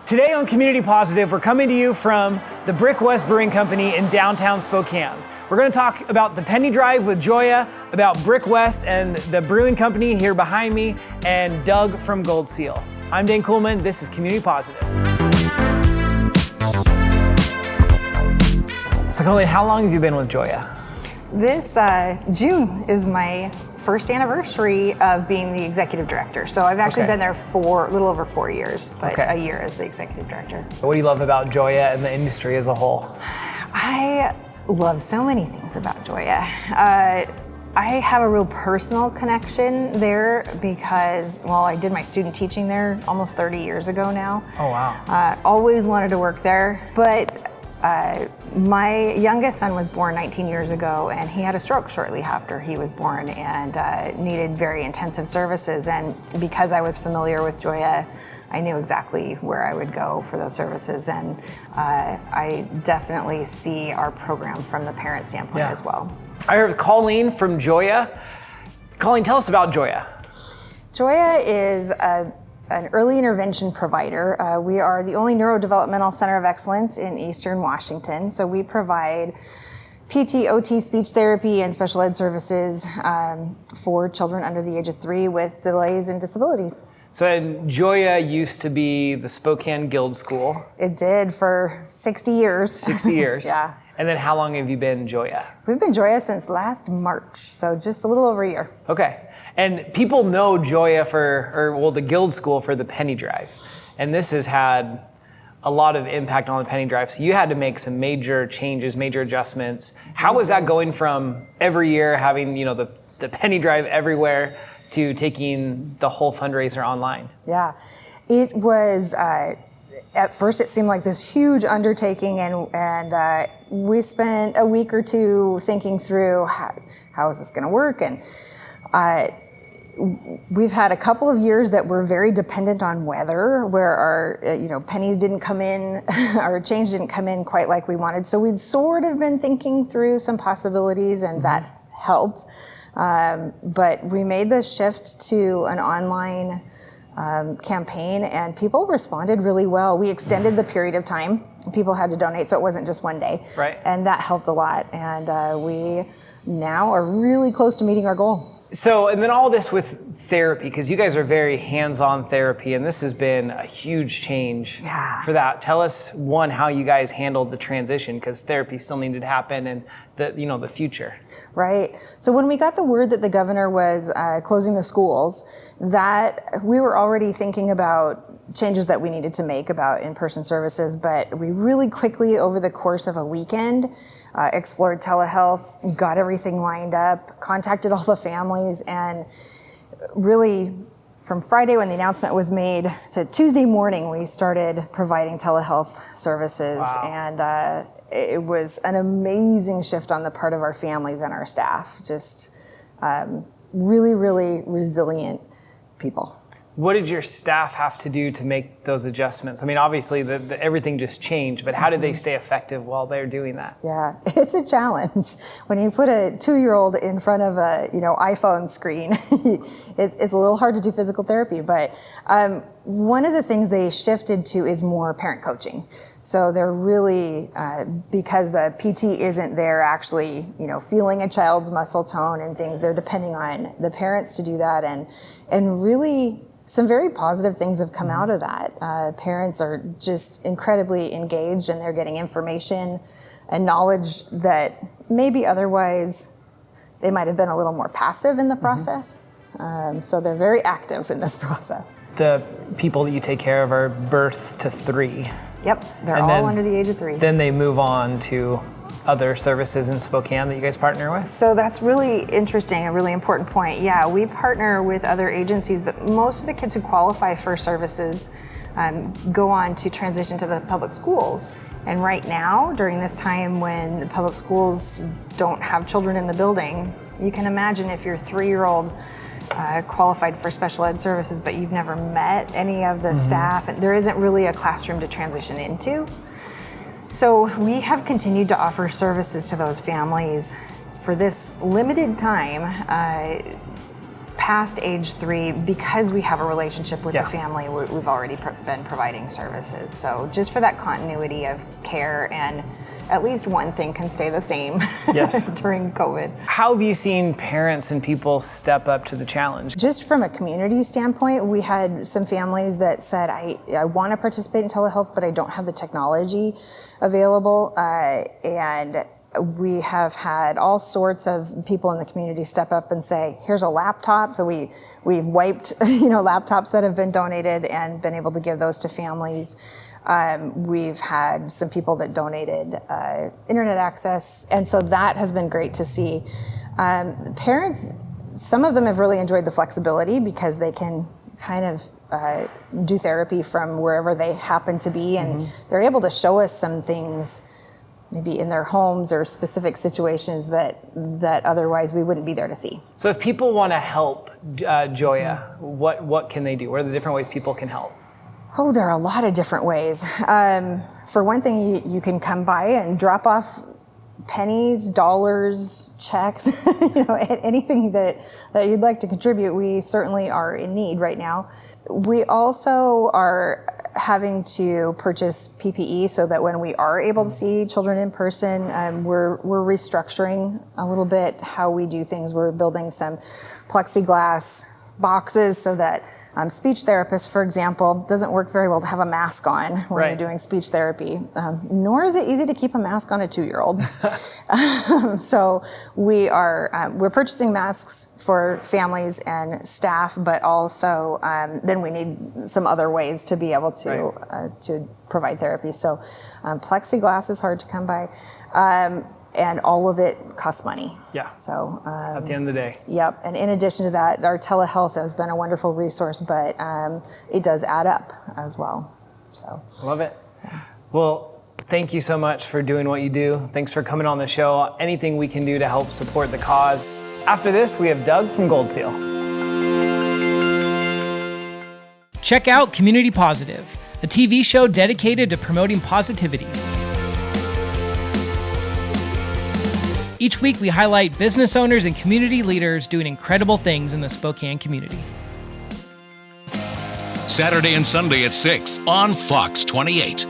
Today on Community Positive, we're coming to you from the Brick West Brewing Company in downtown Spokane. We're going to talk about the Penny Drive with Joya, about Brick West and the brewing company here behind me, and Doug from Gold Seal. I'm Dane Kuhlman. This is Community Positive. So Colleen, how long have you been with Joya? This June is my first anniversary of being the executive director. So I've actually been there for a little over 4 years, but a year as the executive director. What do you love about Joya and the industry as a whole? I love so many things about Joya. I have a real personal connection there because, well, I did my student teaching there almost 30 years ago now. Oh, wow. Always wanted to work there, but my youngest son was born 19 years ago, and he had a stroke shortly after he was born and needed very intensive services. And because I was familiar with Joya, I knew exactly where I would go for those services. And I definitely see our program from the parent standpoint as well. I heard Colleen from Joya. Colleen, tell us about Joya. Joya is an early intervention provider. We are the only neurodevelopmental center of excellence in Eastern Washington. So we provide PT, OT, speech therapy, and special ed services for children under the age of 3 with delays and disabilities. So Joya used to be the Spokane Guild School. It did for 60 years. 60 years. Yeah. And then how long have you been Joya? We've been Joya since last March, so just a little over a year. Okay. And people know Joya the Guild School for the Penny Drive. And this has had a lot of impact on the Penny Drive. So you had to make some major changes, major adjustments. How was that going from every year having, the Penny Drive everywhere to taking the whole fundraiser online? Yeah, it was, at first it seemed like this huge undertaking, and we spent a week or two thinking through how is this gonna work, and we've had a couple of years that were very dependent on weather, where our pennies didn't come in, our change didn't come in quite like we wanted. So we'd sort of been thinking through some possibilities, and that helped. But we made the shift to an online campaign, and people responded really well. We extended the period of time people had to donate, so it wasn't just one day. Right. And that helped a lot. And we now are really close to meeting our goal. So, and then all this with therapy, because you guys are very hands-on therapy, and this has been a huge change for that. Tell us, one, how you guys handled the transition, because therapy still needed to happen, and the future. Right. So when we got the word that the governor was closing the schools, that we were already thinking about changes that we needed to make about in-person services, but we really quickly, over the course of a weekend, explored telehealth, got everything lined up, contacted all the families, and really from Friday when the announcement was made to Tuesday morning, we started providing telehealth services. Wow. And it was an amazing shift on the part of our families and our staff. Just really, really resilient people. What did your staff have to do to make those adjustments? I mean, obviously, everything just changed, but how did they stay effective while they're doing that? Yeah, it's a challenge. When you put a 2-year-old in front of a iPhone screen, it's a little hard to do physical therapy. But one of the things they shifted to is more parent coaching. So they're really, because the PT isn't there actually, feeling a child's muscle tone and things, they're depending on the parents to do that. And really, some very positive things have come out of that. Parents are just incredibly engaged, and they're getting information and knowledge that maybe otherwise they might have been a little more passive in the process. So they're very active in this process. The people that you take care of are birth to 3. Yep, they're all under the age of 3. Then they move on to other services in Spokane that you guys partner with? So that's really interesting, a really important point. Yeah, we partner with other agencies, but most of the kids who qualify for services go on to transition to the public schools. And right now, during this time when the public schools don't have children in the building, you can imagine if your 3-year-old qualified for special ed services, but you've never met any of the staff, and there isn't really a classroom to transition into. So we have continued to offer services to those families for this limited time, past age 3, because we have a relationship with Yeah. the family, we've already been providing services. So just for that continuity of care, and at least one thing can stay the same Yes. during COVID. How have you seen parents and people step up to the challenge? Just from a community standpoint, we had some families that said, I want to participate in telehealth, but I don't have the technology available. And we have had all sorts of people in the community step up and say, here's a laptop. So we've wiped laptops that have been donated and been able to give those to families. We've had some people that donated internet access, and so that has been great to see. Parents, some of them have really enjoyed the flexibility because they can kind of do therapy from wherever they happen to be, and they're able to show us some things maybe in their homes or specific situations that otherwise we wouldn't be there to see. So if people want to help Joya, what can they do? What are the different ways people can help? Oh, there are a lot of different ways. For one thing, you can come by and drop off pennies, dollars, checks, anything that you'd like to contribute. We certainly are in need right now. We also are having to purchase PPE so that when we are able to see children in person, we're restructuring a little bit how we do things. We're building some plexiglass boxes so that speech therapists, for example, doesn't work very well to have a mask on when Right. you're doing speech therapy, nor is it easy to keep a mask on a 2-year-old. So we're purchasing masks for families and staff, but also then we need some other ways to be able to provide therapy. So plexiglass is hard to come by. And all of it costs money. Yeah. So At the end of the day. Yep. And in addition to that, our telehealth has been a wonderful resource, but it does add up as well. So Love it. Well, thank you so much for doing what you do. Thanks for coming on the show. Anything we can do to help support the cause. After this, we have Doug from Gold Seal. Check out Community Positive, a TV show dedicated to promoting positivity. Each week, we highlight business owners and community leaders doing incredible things in the Spokane community. Saturday and Sunday at 6 on Fox 28.